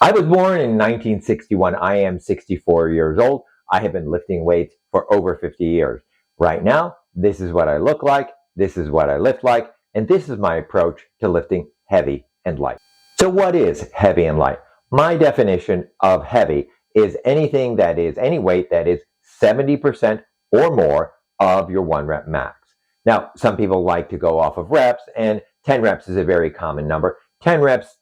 I was born in 1961. I am 64 years old. I have been lifting weights for over 50 years. Right now, this is what I look like, this is what I lift like, and this is my approach to lifting heavy and light. So what is heavy and light? My definition of heavy is anything that is any weight that is 70% or more of your 1 rep max. Now, some people like to go off of reps, and 10 reps is a very common number. 10 reps,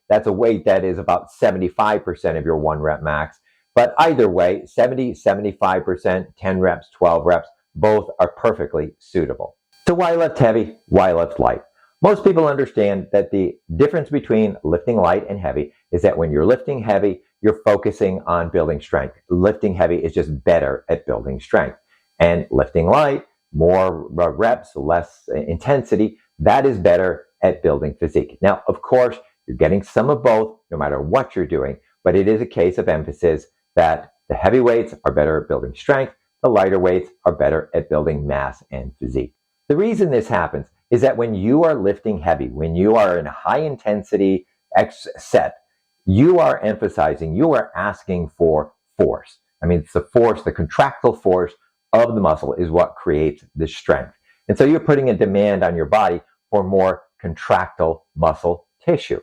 that's a weight that is about 75% of your 1 rep max. But either way, 70, 75%, 10 reps, 12 reps, both are perfectly suitable. So why lift heavy? Why lift light? Most people understand that the difference between lifting light and heavy is that when you're lifting heavy, you're focusing on building strength. Lifting heavy is just better at building strength. And lifting light, more reps, less intensity, that is better at building physique. Now, of course, you're getting some of both no matter what you're doing, but it is a case of emphasis that the heavy weights are better at building strength, the lighter weights are better at building mass and physique. The reason this happens is that when you are lifting heavy, when you are in a high intensity set, you are emphasizing, you are asking for force. I mean, it's the force, the contractile force of the muscle is what creates the strength. And so you're putting a demand on your body for more contractile muscle tissue.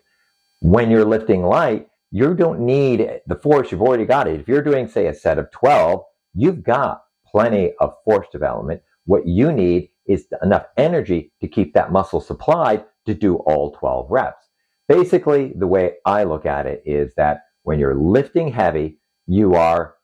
When you're lifting light, you don't need the force, you've already got it. If you're doing, say, a set of 12, you've got plenty of force development. What you need is enough energy to keep that muscle supplied to do all 12 reps. Basically, the way I look at it is that when you're lifting heavy, you are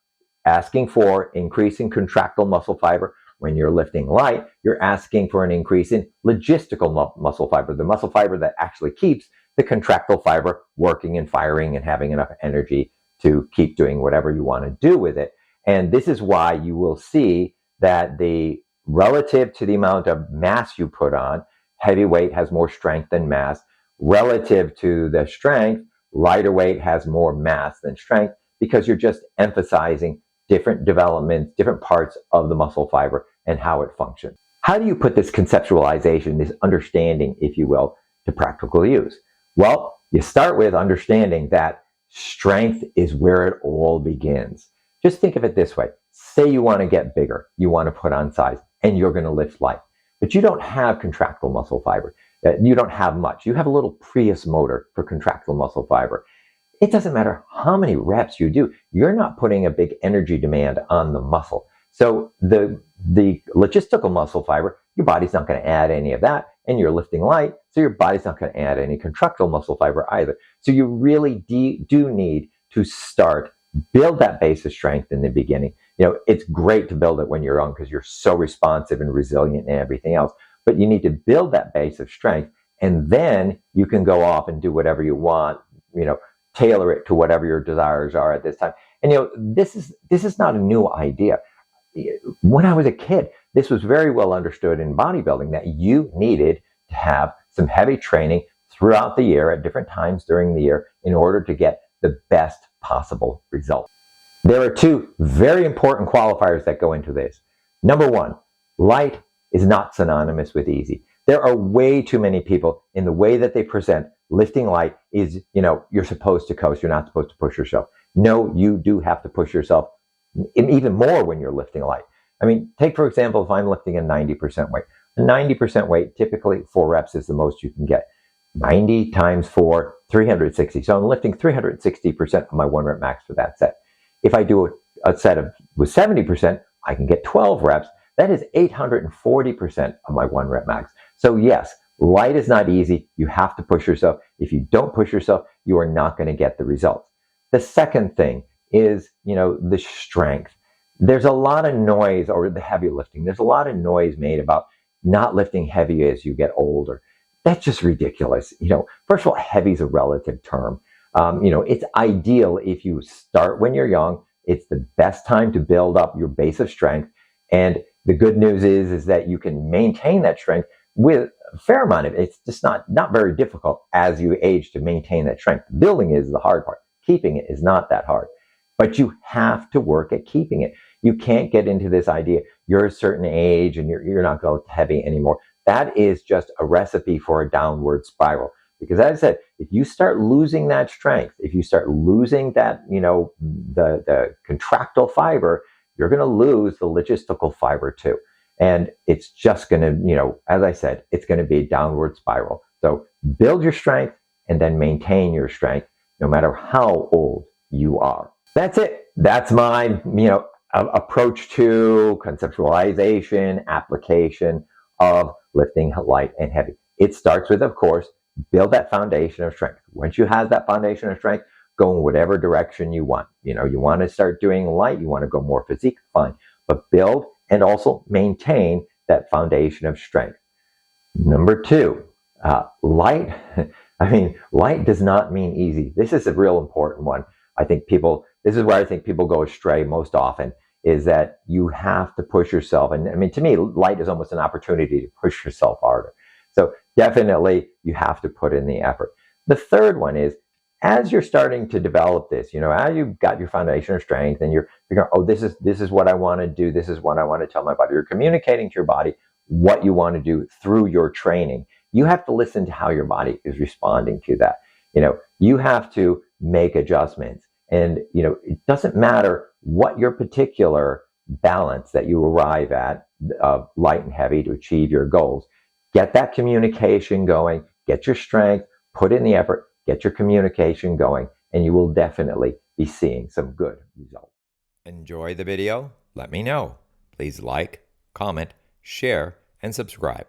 asking for increasing contractile muscle fiber. When you're lifting light, you're asking for an increase in logistical muscle fiber, the muscle fiber that actually keeps the contractile fiber working and firing and having enough energy to keep doing whatever you want to do with it. And this is why you will see that the relative to the amount of mass you put on, heavy weight has more strength than mass. Relative to the strength, lighter weight has more mass than strength because you're just emphasizing different developments, different parts of the muscle fiber and how it functions. How do you put this conceptualization, this understanding, if you will, to practical use? Well, you start with understanding that strength is where it all begins. Just think of it this way. Say you want to get bigger, you want to put on size, and you're going to lift light, but you don't have contractile muscle fiber. You don't have much. You have a little Prius motor for contractile muscle fiber. It doesn't matter how many reps you do, you're not putting a big energy demand on the muscle. So the logistical muscle fiber, your body's not going to add any of that, and you're lifting light, so your body's not going to add any contractile muscle fiber either. So you really do need to build that base of strength in the beginning. It's great to build it when you're young because you're so responsive and resilient and everything else, but you need to build that base of strength, and then you can go off and do whatever you want, tailor it to whatever your desires are at this time. And this is not a new idea. When I was a kid, this was very well understood in bodybuilding that you needed to have some heavy training throughout the year at different times during the year in order to get the best possible result. There are two very important qualifiers that go into this. Number one, light is not synonymous with easy. There are way too many people in the way that they present lifting light is, you're supposed to coast, you're not supposed to push yourself. No, you do have to push yourself, and even more when you're lifting light. I mean, take for example, if I'm lifting a 90% weight. A 90% weight, typically 4 reps is the most you can get. 90 times 4, 360. So I'm lifting 360% of my 1 rep max for that set. If I do a set with 70%, I can get 12 reps. That is 840% of my 1 rep max. So yes, light is not easy. You have to push yourself. If you don't push yourself, you are not going to get the results. The second thing is, the strength. There's a lot of noise over the heavy lifting. There's a lot of noise made about not lifting heavy as you get older. That's just ridiculous. First of all, heavy is a relative term. It's ideal if you start when you're young. It's the best time to build up your base of strength. And the good news is that you can maintain that strength with a fair amount of it. It's just not very difficult as you age to maintain that strength. Building is the hard part. Keeping it is not that hard. But you have to work at keeping it. You can't get into this idea, you're a certain age and you're not going to lift heavy anymore. That is just a recipe for a downward spiral. Because as I said, If you start losing that strength, if you start losing that, the contractile fiber, you're going to lose the logistical fiber too. And it's just going to, as I said, it's going to be a downward spiral. So build your strength and then maintain your strength no matter how old you are. That's it. That's my, approach to conceptualization, application of lifting light and heavy. It starts with, of course, build that foundation of strength. Once you have that foundation of strength, go in whatever direction you want. You want to start doing light, you want to go more physique, fine. But build and also maintain that foundation of strength. Number two, light. Light does not mean easy. This is a real important one. This is where I think people go astray most often, is that you have to push yourself. And to me, light is almost an opportunity to push yourself harder. So definitely you have to put in the effort. The third one is, as you're starting to develop this, as you've got your foundation of strength and you're figuring, this is what I want to do. This is what I want to tell my body. You're communicating to your body what you want to do through your training. You have to listen to how your body is responding to that. You have to make adjustments. And, it doesn't matter what your particular balance that you arrive at of light and heavy to achieve your goals. Get that communication going, get your strength, put in the effort, get your communication going, and you will definitely be seeing some good results. Enjoy the video? Let me know. Please like, comment, share, and subscribe.